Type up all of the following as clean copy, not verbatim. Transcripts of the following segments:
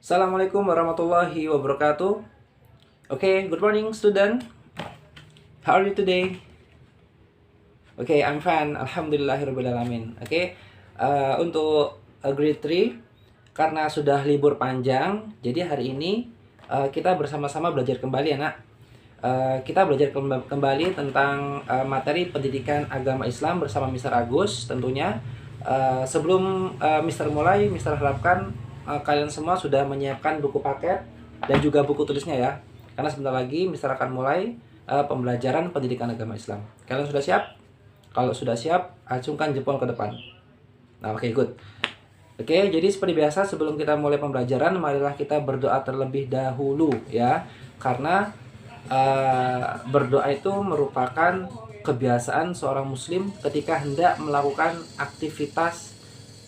Assalamualaikum warahmatullahi wabarakatuh. Good morning student. How are you today? I'm fine. Alhamdulillahirrabbilalamin. Untuk grade 3, karena sudah libur panjang, jadi hari ini kita bersama-sama belajar kembali ya nak. Kita belajar kembali tentang materi pendidikan agama Islam bersama Mr. Agus tentunya. Sebelum Mr. mulai, Mr. harapkan kalian semua sudah menyiapkan buku paket dan juga buku tulisnya ya. Karena sebentar lagi Mr. akan mulai pembelajaran pendidikan agama Islam. Kalian sudah siap? Kalau sudah siap, acungkan jempol ke depan. Nah, good. Jadi seperti biasa sebelum kita mulai pembelajaran, marilah kita berdoa terlebih dahulu ya. Karena berdoa itu merupakan kebiasaan seorang muslim ketika hendak melakukan aktivitas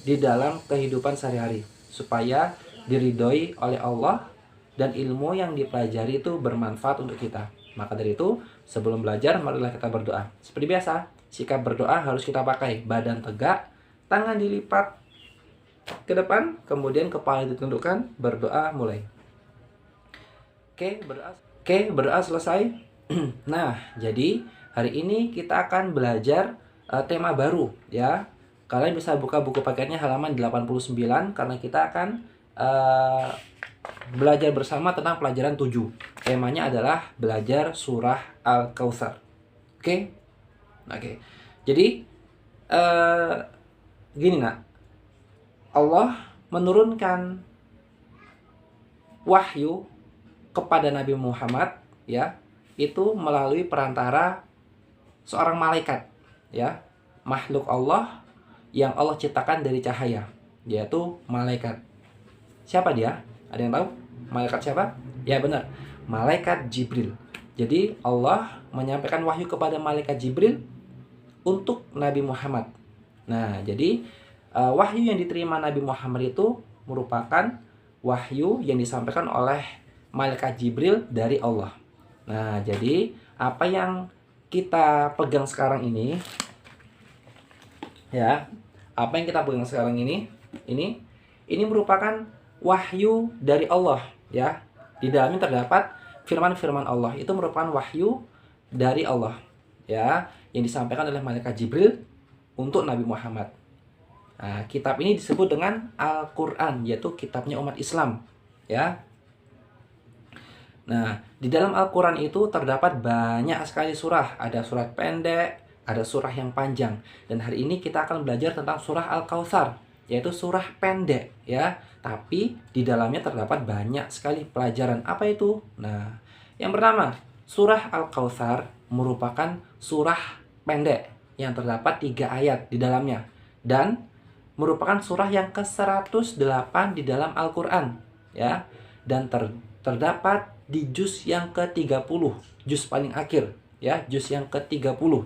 di dalam kehidupan sehari-hari supaya diridhoi oleh Allah dan ilmu yang dipelajari itu bermanfaat untuk kita. Maka dari itu, sebelum belajar marilah kita berdoa. Seperti biasa, sikap berdoa harus kita pakai badan tegak, tangan dilipat ke depan, kemudian kepala ditundukkan, berdoa mulai. Berdoa selesai. Nah, jadi hari ini kita akan belajar tema baru ya. Kalian bisa buka buku paketnya halaman 89 karena kita akan belajar bersama tentang pelajaran 7. Temanya adalah belajar surah Al-Kautsar. Jadi gini nak. Allah menurunkan wahyu kepada Nabi Muhammad ya, itu melalui perantara seorang malaikat ya, makhluk Allah yang Allah ciptakan dari cahaya, yaitu malaikat. Siapa dia? Ada yang tahu? Malaikat siapa? Ya benar, malaikat Jibril. Jadi Allah menyampaikan wahyu kepada malaikat Jibril untuk Nabi Muhammad. Nah, jadi wahyu yang diterima Nabi Muhammad itu merupakan wahyu yang disampaikan oleh malaikat Jibril dari Allah. Nah, jadi apa yang kita pegang sekarang ini ya, ini merupakan wahyu dari Allah ya. Di dalamnya terdapat firman-firman Allah. Itu merupakan wahyu dari Allah ya, yang disampaikan oleh malaikat Jibril untuk Nabi Muhammad. Nah, kitab ini disebut dengan Al-Qur'an, yaitu kitabnya umat Islam ya. Nah, di dalam Al-Quran itu terdapat banyak sekali surah. Ada surat pendek, ada surah yang panjang. Dan hari ini kita akan belajar tentang surah Al-Kautsar, yaitu surah pendek ya. Tapi di dalamnya terdapat banyak sekali pelajaran. Apa itu? Nah, yang pertama, surah Al-Kautsar merupakan surah pendek yang terdapat 3 ayat di dalamnya. Dan merupakan surah yang ke-108 di dalam Al-Quran ya. Dan terdapat di juz yang ke-30, juz paling akhir ya, juz yang ke-30.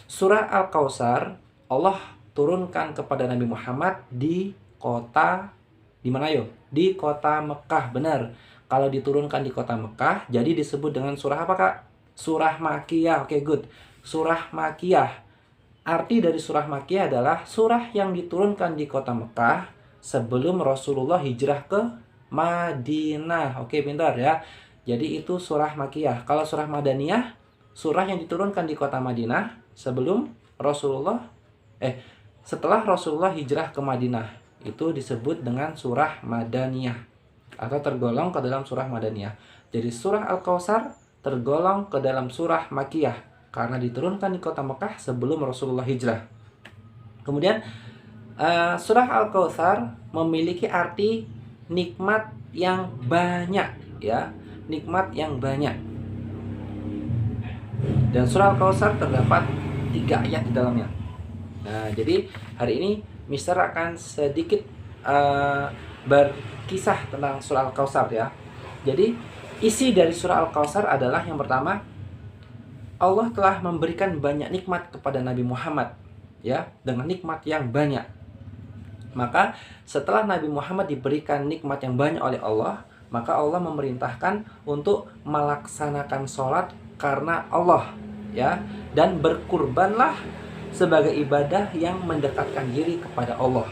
Surah Al-Kautsar Allah turunkan kepada Nabi Muhammad di kota di mana yo? Di kota Mekah, benar. Kalau diturunkan di kota Mekah, jadi disebut dengan surah apa, Kak? Surah Makkiyah. Good. Surah Makkiyah. Arti dari surah Makkiyah adalah surah yang diturunkan di kota Mekah sebelum Rasulullah hijrah ke Madinah. Pintar ya. Jadi itu surah Makkiyah. Kalau surah Madaniyah, surah yang diturunkan di kota Madinah sebelum setelah Rasulullah hijrah ke Madinah. Itu disebut dengan surah Madaniyah atau tergolong ke dalam surah Madaniyah. Jadi surah Al-Kautsar tergolong ke dalam surah Makkiyah karena diturunkan di kota Mekah sebelum Rasulullah hijrah. Kemudian surah Al-Kautsar memiliki arti nikmat yang banyak ya, nikmat yang banyak. Dan surah Al-Kautsar terdapat 3 ayat di dalamnya. Nah, jadi hari ini Mister akan sedikit berkisah tentang surah Al-Kautsar ya. Jadi isi dari surah Al-Kautsar adalah yang pertama, Allah telah memberikan banyak nikmat kepada Nabi Muhammad ya, dengan nikmat yang banyak. Maka setelah Nabi Muhammad diberikan nikmat yang banyak oleh Allah, maka Allah memerintahkan untuk melaksanakan sholat karena Allah ya, dan berkurbanlah sebagai ibadah yang mendekatkan diri kepada Allah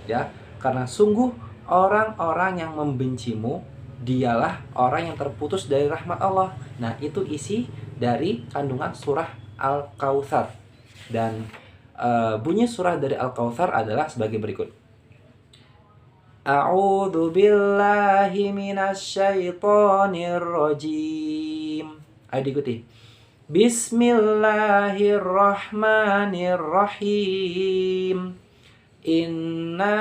ya, karena sungguh orang-orang yang membencimu dialah orang yang terputus dari rahmat Allah. Nah, itu isi dari kandungan surah Al-Kautsar. Dan bunyi surah dari Al-Kautsar adalah sebagai berikut. A'udzu billahi minasyaitonir rajim. Ayo diikuti. Bismillahirrahmanirrahim. Inna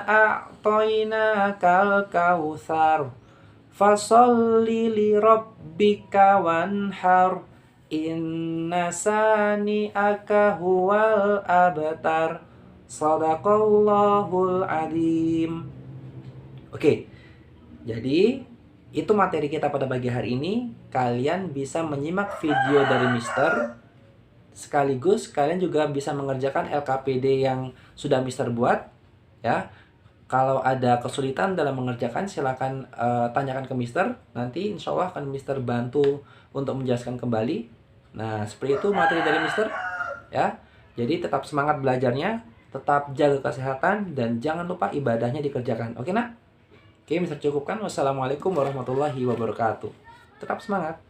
a'tainakal kautsar fasholli li rabbika wanhar inna sani'aka huwal abtar. Shadaqallahul adzim. Oke. Jadi itu materi kita pada pagi hari ini. Kalian bisa menyimak video dari Mister, sekaligus kalian juga bisa mengerjakan LKPD yang sudah Mister buat, ya. Kalau ada kesulitan dalam mengerjakan, silakan tanyakan ke Mister. Nanti insya Allah akan Mister bantu untuk menjelaskan kembali. Nah, seperti itu materi dari Mister, ya. Jadi tetap semangat belajarnya, tetap jaga kesehatan, dan jangan lupa ibadahnya dikerjakan. Oke, nak? Oke, Mister cukupkan. Wassalamualaikum warahmatullahi wabarakatuh. Tetap semangat.